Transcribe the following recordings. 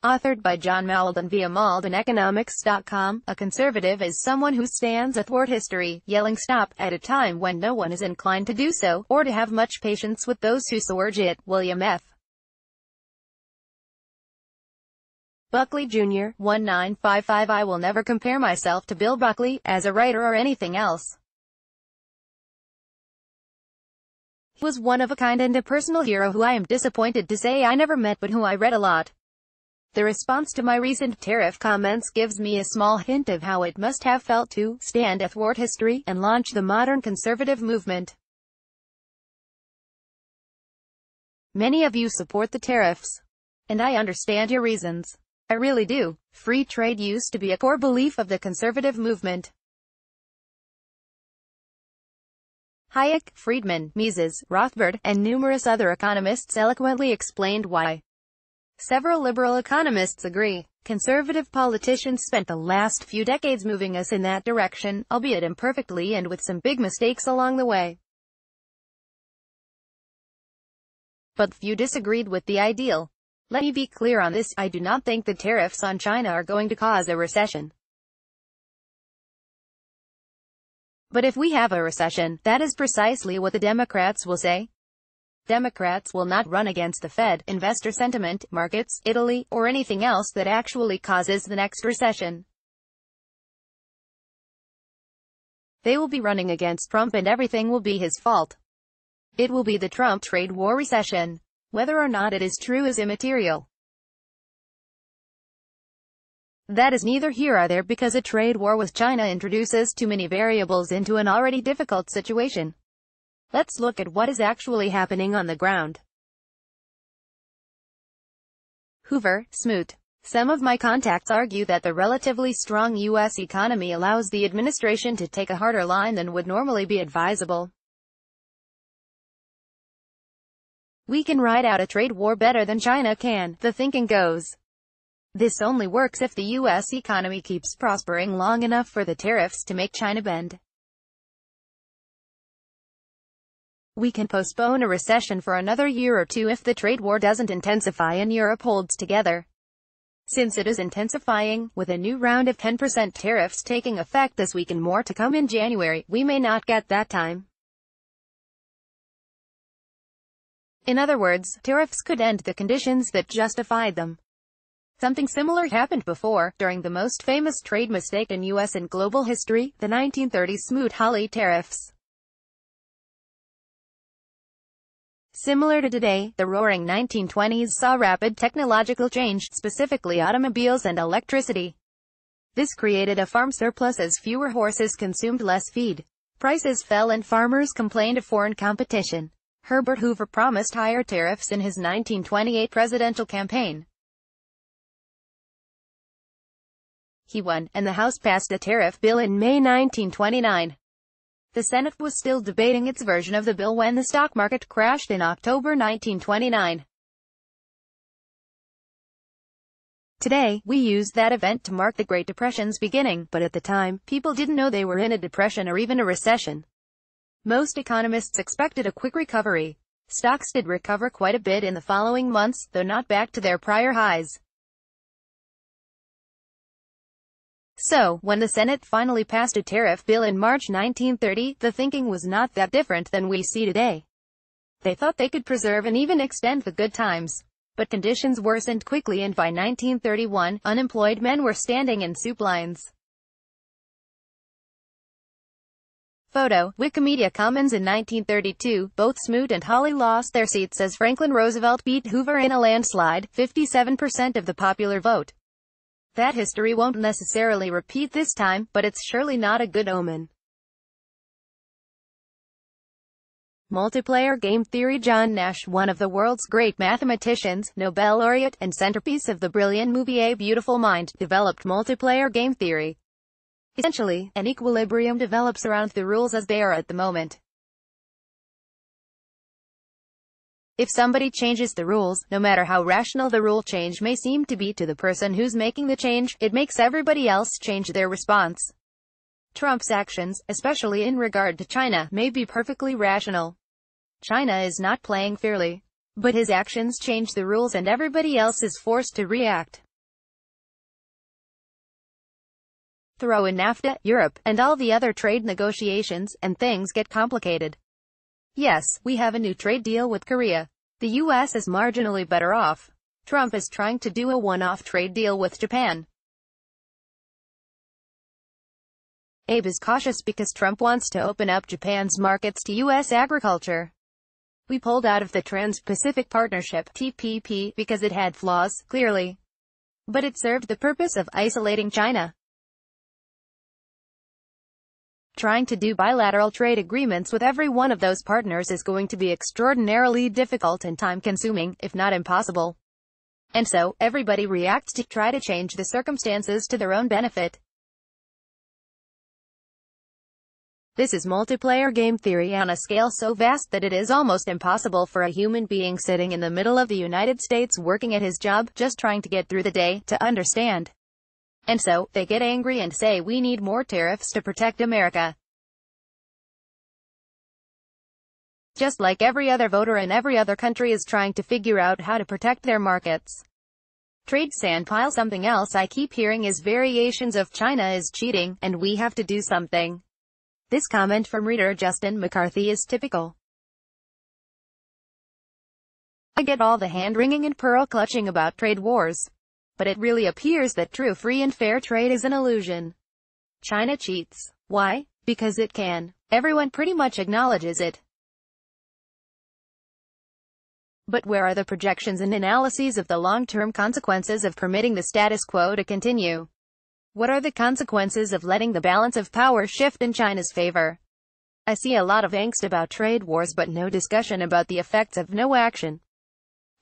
Authored by John Mauldin via MauldinEconomics.com. A conservative is someone who stands athwart history, yelling stop, at a time when no one is inclined to do so, or to have much patience with those who so urge it. William F. Buckley, Jr., 1955. I will never compare myself to Bill Buckley, as a writer or anything else. He was one of a kind and a personal hero who I am disappointed to say I never met but who I read a lot. The response to my recent tariff comments gives me a small hint of how it must have felt to stand athwart history and launch the modern conservative movement. Many of you support the tariffs, and I understand your reasons. I really do. Free trade used to be a core belief of the conservative movement. Hayek, Friedman, Mises, Rothbard, and numerous other economists eloquently explained why. Several liberal economists agree. Conservative politicians spent the last few decades moving us in that direction, albeit imperfectly and with some big mistakes along the way. But few disagreed with the ideal. Let me be clear on this, I do not think the tariffs on China are going to cause a recession. But if we have a recession, that is precisely what the Democrats will say. Democrats will not run against the Fed, investor sentiment, markets, Italy, or anything else that actually causes the next recession. They will be running against Trump and everything will be his fault. It will be the Trump trade war recession. Whether or not it is true is immaterial. That is neither here nor there because a trade war with China introduces too many variables into an already difficult situation. Let's look at what is actually happening on the ground. Hoover, Smoot. Some of my contacts argue that the relatively strong U.S. economy allows the administration to take a harder line than would normally be advisable. We can ride out a trade war better than China can, the thinking goes. This only works if the U.S. economy keeps prospering long enough for the tariffs to make China bend. We can postpone a recession for another year or two if the trade war doesn't intensify and Europe holds together. Since it is intensifying, with a new round of 10% tariffs taking effect this week and more to come in January, we may not get that time. In other words, tariffs could end the conditions that justified them. Something similar happened before, during the most famous trade mistake in U.S. and global history, the 1930 Smoot-Hawley tariffs. Similar to today, the roaring 1920s saw rapid technological change, specifically automobiles and electricity. This created a farm surplus as fewer horses consumed less feed. Prices fell and farmers complained of foreign competition. Herbert Hoover promised higher tariffs in his 1928 presidential campaign. He won, and the House passed a tariff bill in May 1929. The Senate was still debating its version of the bill when the stock market crashed in October 1929. Today, we use that event to mark the Great Depression's beginning, but at the time, people didn't know they were in a depression or even a recession. Most economists expected a quick recovery. Stocks did recover quite a bit in the following months, though not back to their prior highs. So, when the Senate finally passed a tariff bill in March 1930, the thinking was not that different than we see today. They thought they could preserve and even extend the good times. But conditions worsened quickly and by 1931, unemployed men were standing in soup lines. Photo, Wikimedia Commons. In 1932, both Smoot and Hawley lost their seats as Franklin Roosevelt beat Hoover in a landslide, 57% of the popular vote. That history won't necessarily repeat this time, but it's surely not a good omen. Multiplayer game theory. John Nash, one of the world's great mathematicians, Nobel laureate, and centerpiece of the brilliant movie A Beautiful Mind, developed multiplayer game theory. Essentially, an equilibrium develops around the rules as they are at the moment. If somebody changes the rules, no matter how rational the rule change may seem to be to the person who's making the change, it makes everybody else change their response. Trump's actions, especially in regard to China, may be perfectly rational. China is not playing fairly. But his actions change the rules and everybody else is forced to react. Throw in NAFTA, Europe, and all the other trade negotiations, and things get complicated. Yes, we have a new trade deal with Korea. The US is marginally better off. Trump is trying to do a one-off trade deal with Japan. Abe is cautious because Trump wants to open up Japan's markets to US agriculture. We pulled out of the Trans-Pacific Partnership, TPP, because it had flaws, clearly. But it served the purpose of isolating China. Trying to do bilateral trade agreements with every one of those partners is going to be extraordinarily difficult and time-consuming, if not impossible. And so, everybody reacts to try to change the circumstances to their own benefit. This is multiplayer game theory on a scale so vast that it is almost impossible for a human being sitting in the middle of the United States working at his job, just trying to get through the day, to understand. And so, they get angry and say we need more tariffs to protect America. Just like every other voter in every other country is trying to figure out how to protect their markets. Trade sandpile. Something else I keep hearing is variations of China is cheating, and we have to do something. This comment from reader Justin McCarthy is typical. I get all the hand-wringing and pearl-clutching about trade wars. But it really appears that true free and fair trade is an illusion. China cheats. Why? Because it can. Everyone pretty much acknowledges it. But where are the projections and analyses of the long-term consequences of permitting the status quo to continue? What are the consequences of letting the balance of power shift in China's favor? I see a lot of angst about trade wars but no discussion about the effects of no action.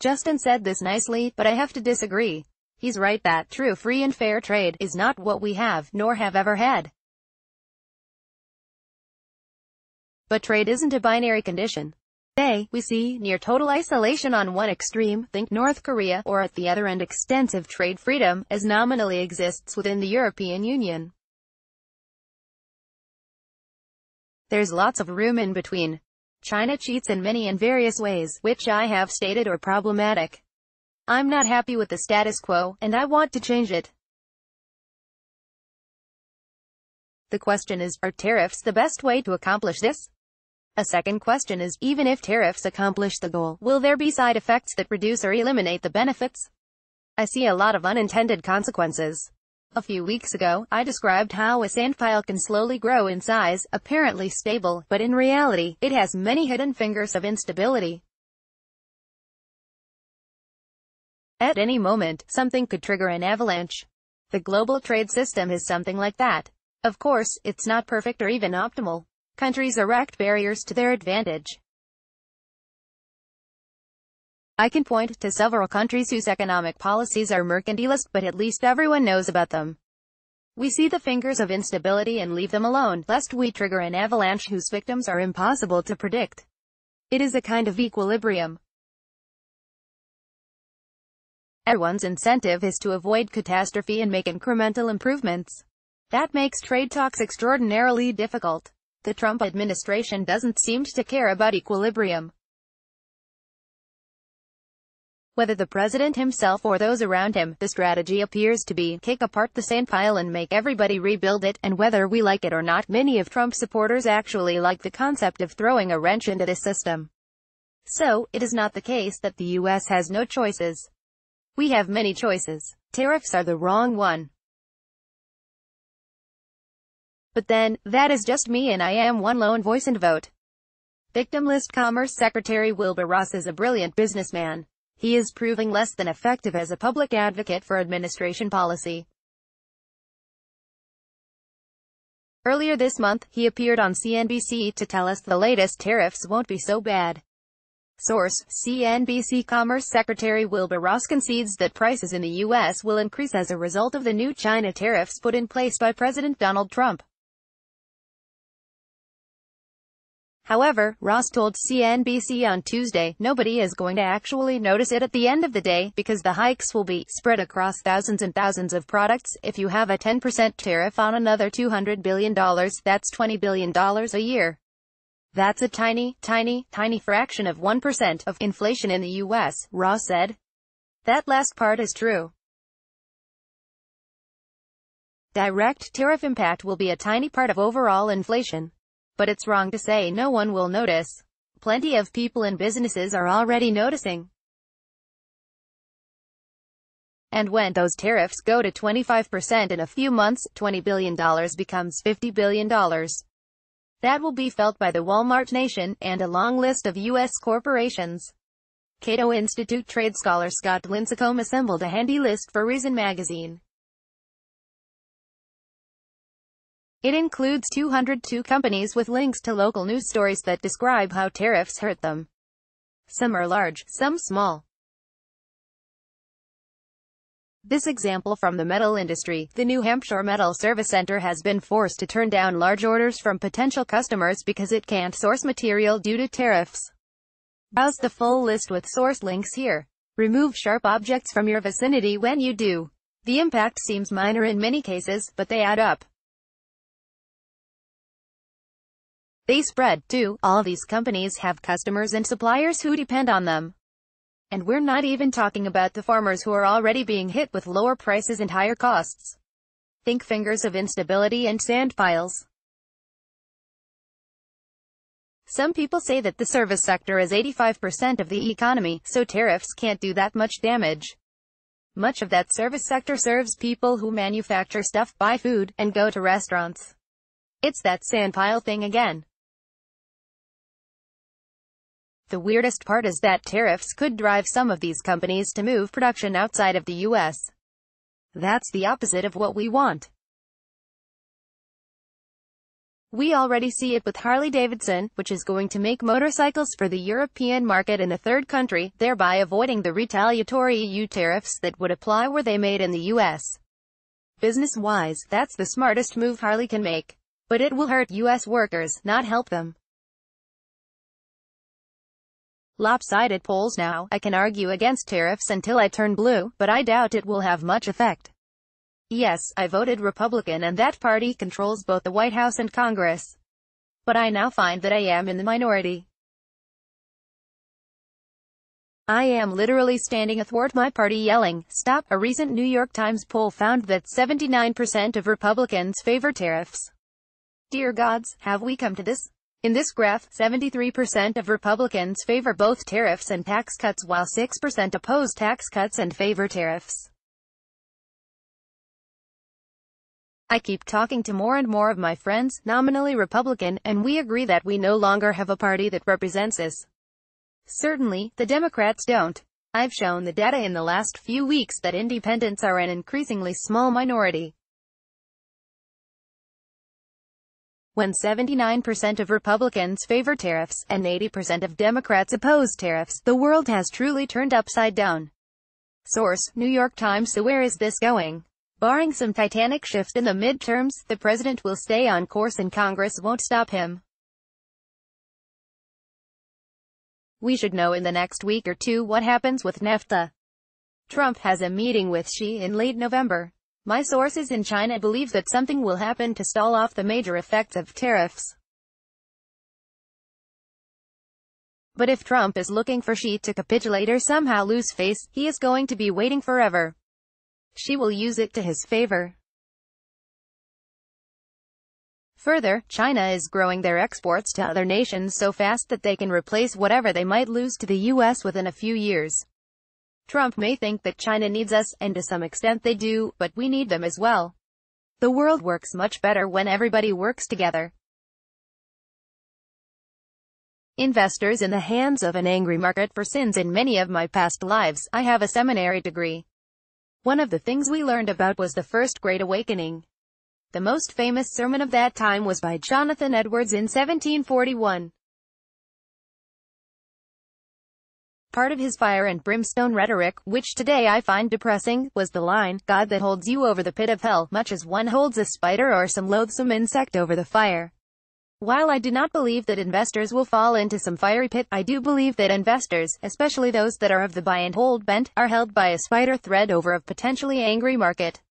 Justin said this nicely, but I have to disagree. He's right that true free and fair trade is not what we have, nor have ever had. But trade isn't a binary condition. Today, we see near total isolation on one extreme, think North Korea, or at the other end extensive trade freedom, as nominally exists within the European Union. There's lots of room in between. China cheats in many and various ways, which I have stated are problematic. I'm not happy with the status quo, and I want to change it. The question is, are tariffs the best way to accomplish this? A second question is, even if tariffs accomplish the goal, will there be side effects that reduce or eliminate the benefits? I see a lot of unintended consequences. A few weeks ago, I described how a sandpile can slowly grow in size, apparently stable, but in reality, it has many hidden fingers of instability. At any moment, something could trigger an avalanche. The global trade system is something like that. Of course, it's not perfect or even optimal. Countries erect barriers to their advantage. I can point to several countries whose economic policies are mercantilist, but at least everyone knows about them. We see the fingers of instability and leave them alone, lest we trigger an avalanche whose victims are impossible to predict. It is a kind of equilibrium. Everyone's incentive is to avoid catastrophe and make incremental improvements. That makes trade talks extraordinarily difficult. The Trump administration doesn't seem to care about equilibrium. Whether the president himself or those around him, the strategy appears to be, kick apart the sandpile and make everybody rebuild it, and whether we like it or not, many of Trump's supporters actually like the concept of throwing a wrench into this system. So, it is not the case that the U.S. has no choices. We have many choices. Tariffs are the wrong one. But then, that is just me and I am one lone voice and vote. Victim list. Commerce Secretary Wilbur Ross is a brilliant businessman. He is proving less than effective as a public advocate for administration policy. Earlier this month, he appeared on CNBC to tell us the latest tariffs won't be so bad. Source: CNBC. Commerce Secretary Wilbur Ross concedes that prices in the U.S. will increase as a result of the new China tariffs put in place by President Donald Trump. However, Ross told CNBC on Tuesday, nobody is going to actually notice it at the end of the day, because the hikes will be spread across thousands and thousands of products. If you have a 10% tariff on another $200 billion, that's $20 billion a year. That's a tiny fraction of 1% of inflation in the U.S., Ross said. That last part is true. Direct tariff impact will be a tiny part of overall inflation. But it's wrong to say no one will notice. Plenty of people and businesses are already noticing. And when those tariffs go to 25% in a few months, $20 billion becomes $50 billion. That will be felt by the Walmart nation, and a long list of U.S. corporations. Cato Institute trade scholar Scott Lincecum assembled a handy list for Reason magazine. It includes 202 companies with links to local news stories that describe how tariffs hurt them. Some are large, some small. This example from the metal industry: the New Hampshire Metal Service Center has been forced to turn down large orders from potential customers because it can't source material due to tariffs. Browse the full list with source links here. Remove sharp objects from your vicinity when you do. The impact seems minor in many cases, but they add up. They spread, too. All these companies have customers and suppliers who depend on them. And we're not even talking about the farmers who are already being hit with lower prices and higher costs. Think fingers of instability and sand piles. Some people say that the service sector is 85% of the economy, so tariffs can't do that much damage. Much of that service sector serves people who manufacture stuff, buy food, and go to restaurants. It's that sandpile thing again. The weirdest part is that tariffs could drive some of these companies to move production outside of the U.S. That's the opposite of what we want. We already see it with Harley-Davidson, which is going to make motorcycles for the European market in a third country, thereby avoiding the retaliatory EU tariffs that would apply were they made in the U.S. Business-wise, that's the smartest move Harley can make. But it will hurt U.S. workers, not help them. Lopsided polls now. I can argue against tariffs until I turn blue, but I doubt it will have much effect. Yes, I voted Republican and that party controls both the White House and Congress. But I now find that I am in the minority. I am literally standing athwart my party yelling, "Stop!" A recent New York Times poll found that 79% of Republicans favor tariffs. Dear gods, have we come to this? In this graph, 73% of Republicans favor both tariffs and tax cuts, while 6% oppose tax cuts and favor tariffs. I keep talking to more and more of my friends, nominally Republican, and we agree that we no longer have a party that represents us. Certainly, the Democrats don't. I've shown the data in the last few weeks that independents are an increasingly small minority. When 79% of Republicans favor tariffs, and 80% of Democrats oppose tariffs, the world has truly turned upside down. Source: New York Times. So where is this going? Barring some titanic shift in the midterms, the president will stay on course and Congress won't stop him. We should know in the next week or two what happens with NAFTA. Trump has a meeting with Xi in late November. My sources in China believe that something will happen to stall off the major effects of tariffs. But if Trump is looking for Xi to capitulate or somehow lose face, he is going to be waiting forever. Xi will use it to his favor. Further, China is growing their exports to other nations so fast that they can replace whatever they might lose to the U.S. within a few years. Trump may think that China needs us, and to some extent they do, but we need them as well. The world works much better when everybody works together. Investors in the hands of an angry market for sins. In many of my past lives, I have a seminary degree. One of the things we learned about was the First Great Awakening. The most famous sermon of that time was by Jonathan Edwards in 1741. Part of his fire and brimstone rhetoric, which today I find depressing, was the line, "God that holds you over the pit of hell, much as one holds a spider or some loathsome insect over the fire." While I do not believe that investors will fall into some fiery pit, I do believe that investors, especially those that are of the buy and hold bent, are held by a spider thread over a potentially angry market.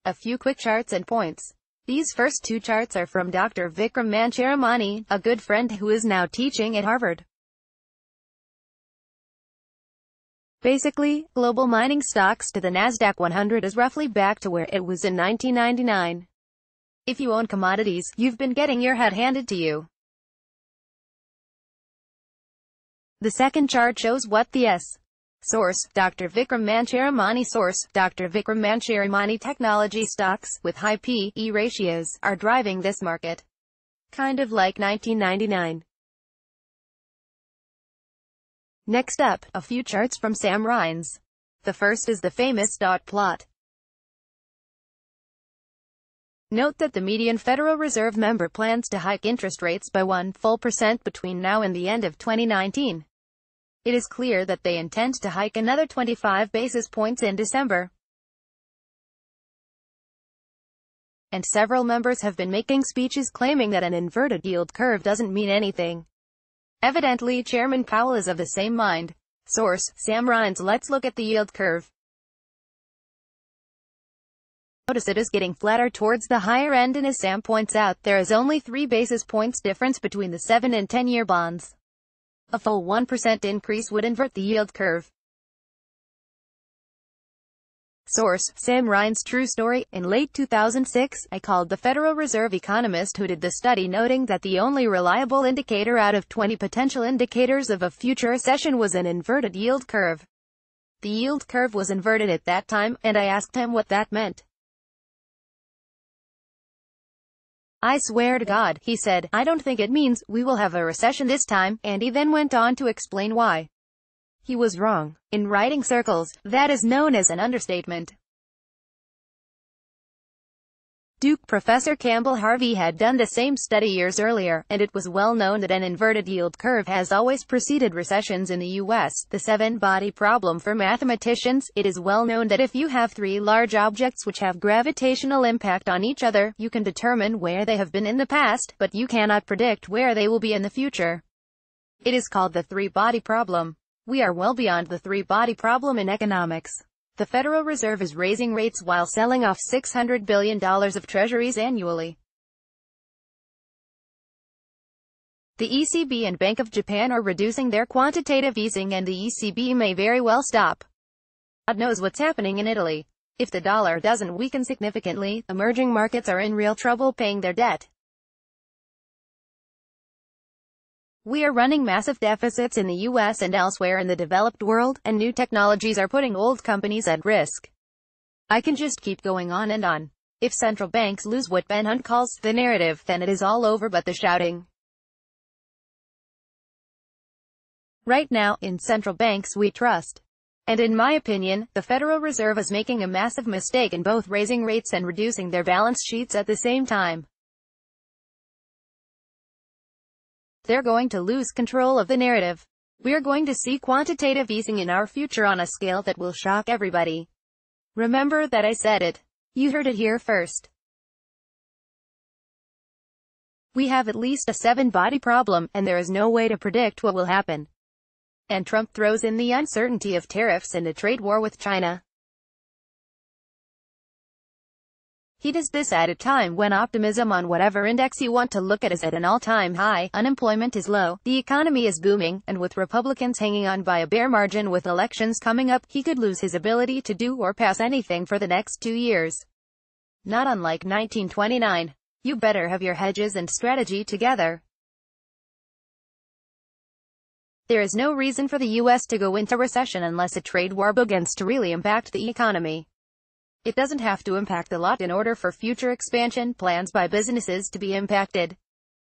A few quick charts and points. These first two charts are from Dr. Vikram Mancharamani, a good friend who is now teaching at Harvard. Basically, global mining stocks to the Nasdaq 100 is roughly back to where it was in 1999. If you own commodities, you've been getting your head handed to you. The second chart shows what the Source, Dr. Vikram Mancharamani. Source, Dr. Vikram Mancharamani. Technology stocks, with high P/E ratios, are driving this market. Kind of like 1999. Next up, a few charts from Sam Rines. The first is the famous dot plot. Note that the median Federal Reserve member plans to hike interest rates by 1 full percent between now and the end of 2019. It is clear that they intend to hike another 25 basis points in December. And several members have been making speeches claiming that an inverted yield curve doesn't mean anything. Evidently, Chairman Powell is of the same mind. Source, Sam Rines. Let's look at the yield curve. Notice it is getting flatter towards the higher end, and as Sam points out, there is only 3 basis points difference between the 7 and 10-year bonds. A full 1% increase would invert the yield curve. Source, Sam Rines. True story. In late 2006, I called the Federal Reserve economist who did the study, noting that the only reliable indicator out of 20 potential indicators of a future recession was an inverted yield curve. The yield curve was inverted at that time, and I asked him what that meant. I swear to God, he said, I don't think it means we will have a recession this time, and he then went on to explain why. He was wrong. In writing circles, that is known as an understatement. Duke professor Campbell Harvey had done the same study years earlier, and it was well known that an inverted yield curve has always preceded recessions in the U.S. The 7-body problem for mathematicians. It is well known that if you have 3 large objects which have gravitational impact on each other, you can determine where they have been in the past, but you cannot predict where they will be in the future. It is called the 3-body problem. We are well beyond the 3-body problem in economics. The Federal Reserve is raising rates while selling off $600 billion of treasuries annually. The ECB and Bank of Japan are reducing their quantitative easing, and the ECB may very well stop. God knows what's happening in Italy. If the dollar doesn't weaken significantly, emerging markets are in real trouble paying their debt. We are running massive deficits in the U.S. and elsewhere in the developed world, and new technologies are putting old companies at risk. I can just keep going on and on. If central banks lose what Ben Hunt calls the narrative, then it is all over but the shouting. Right now, in central banks we trust. And in my opinion, the Federal Reserve is making a massive mistake in both raising rates and reducing their balance sheets at the same time. They're going to lose control of the narrative. We're going to see quantitative easing in our future on a scale that will shock everybody. Remember that I said it. You heard it here first. We have at least a 7-body problem, and there is no way to predict what will happen. And Trump throws in the uncertainty of tariffs and a trade war with China. He does this at a time when optimism on whatever index you want to look at is at an all-time high, unemployment is low, the economy is booming, and with Republicans hanging on by a bare margin with elections coming up, he could lose his ability to do or pass anything for the next 2 years. Not unlike 1929. You better have your hedges and strategy together. There is no reason for the U.S. to go into recession unless a trade war begins to really impact the economy. It doesn't have to impact a lot in order for future expansion plans by businesses to be impacted.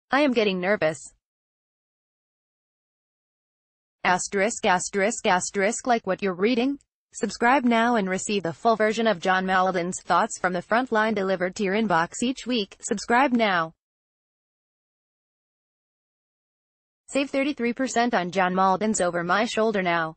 I am getting nervous. Asterisk, asterisk, asterisk, like what you're reading? Subscribe now and receive the full version of John Mauldin's thoughts from the front line delivered to your inbox each week. Subscribe now. Save 33% on John Mauldin's Over My Shoulder now.